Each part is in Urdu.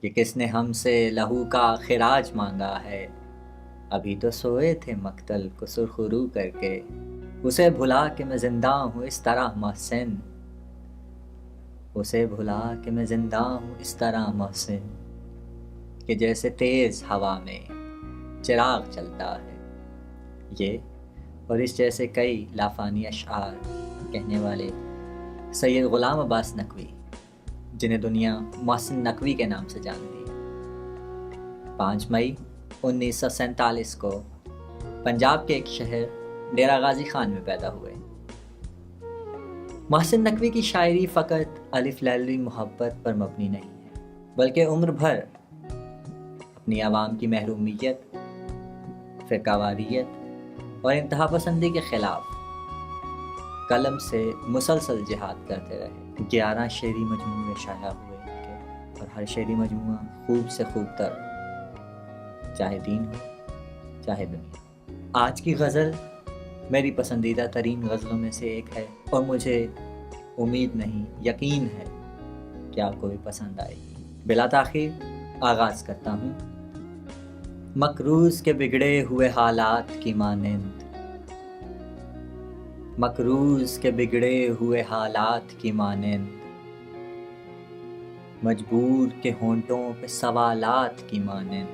کہ کس نے ہم سے لہو کا خراج مانگا ہے، ابھی تو سوئے تھے مقتل کو سرخ رو کر کے، اسے بھلا کہ میں زندہ ہوں اس طرح محسن، اسے بھلا کہ میں زندہ ہوں اس طرح محسن، کہ جیسے تیز ہوا میں چراغ چلتا ہے۔ یہ اور اس جیسے کئی لافانی اشعار کہنے والے سید غلام عباس نقوی، جنہیں دنیا محسن نقوی کے نام سے جانتی ہے، 5 مئی 1947 کو پنجاب کے ایک شہر ڈیرہ غازی خان میں پیدا ہوئے۔ محسن نقوی کی شاعری فقط الف لیلی محبت پر مبنی نہیں ہے، بلکہ عمر بھر اپنی عوام کی محرومیت، فرقہ واریت اور انتہا پسندی کے خلاف قلم سے مسلسل جہاد کرتے رہے۔ 11 شعری مجموعے شائع ہوئے ان کے، اور ہر شعری مجموعہ خوب سے خوب تر، چاہے دین ہو چاہے دنیا۔ آج کی غزل میری پسندیدہ ترین غزلوں میں سے ایک ہے، اور مجھے امید نہیں، یقین ہے کہ آپ کو بھی پسند آئے گی۔ بلا تاخیر آغاز کرتا ہوں۔ مقروض کے بگڑے ہوئے حالات کی مانند، مقروض کے بگڑے ہوئے حالات کی مانند، مجبور کے ہونٹوں پہ سوالات کی مانند،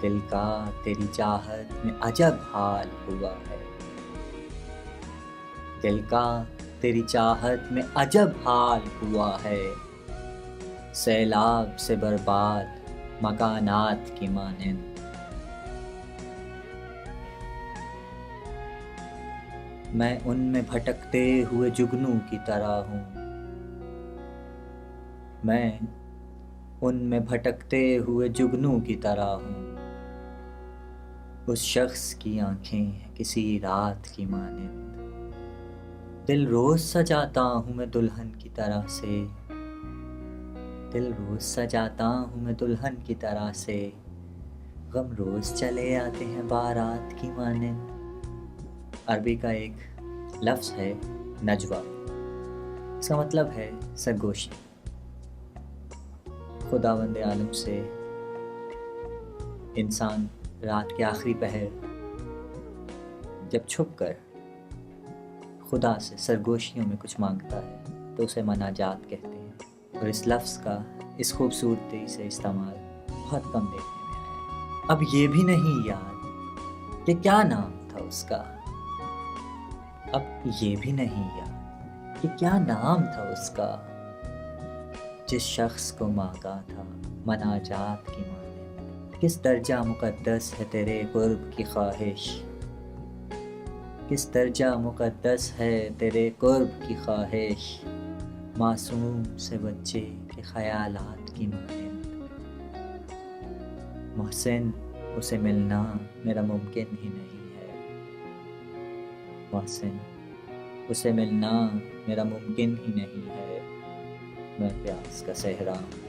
دل کا تیری چاہت میں عجب حال ہوا ہے، دل کا تیری چاہت میں عجب حال ہوا ہے، سیلاب سے برباد مکانات کی مانند، میں ان میں بھٹکتے ہوئے جگنو کی طرح ہوں، میں ان میں بھٹکتے ہوئے جگنو کی طرح ہوں، اس شخص کی آنکھیں کسی رات کی مانند، دل روز سجاتا ہوں میں دلہن کی طرح سے، دل روز سجاتا ہوں میں دلہن کی طرح سے، غم روز چلے آتے ہیں بارات کی مانند۔ عربی کا ایک لفظ ہے نجوہ، اس کا مطلب ہے سرگوشی۔ خداوند عالم سے انسان رات کے آخری پہر جب چھپ کر خدا سے سرگوشیوں میں کچھ مانگتا ہے تو اسے مناجات کہتے ہیں، اور اس لفظ کا اس خوبصورتی سے استعمال بہت کم دیکھنے میں آیا ہے۔ اب یہ بھی نہیں یاد کہ کیا نام تھا اس کا، اب یہ بھی نہیں یاد کہ کیا نام تھا اس کا، جس شخص کو مانگا تھا مناجات کی مانند۔ کس درجہ مقدس ہے تیرے قرب کی خواہش، کس درجہ مقدس ہے تیرے قرب کی خواہش، معصوم سے بچے کے خیالات کی مانند، محسن اسے ملنا میرا ممکن ہی نہیں ہے، محسن اسے ملنا میرا ممکن ہی نہیں ہے، میں پیاس کا صحرا ہوں،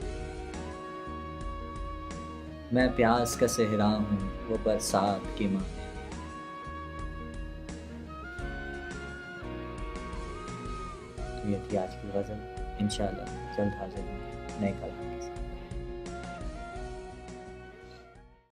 میں پیاس کا صحرا ہوں وہ برسات کی مانند۔ یہ تھی آج کی غزل، انشاءاللہ جلد حاضر ہوں نئے کلام۔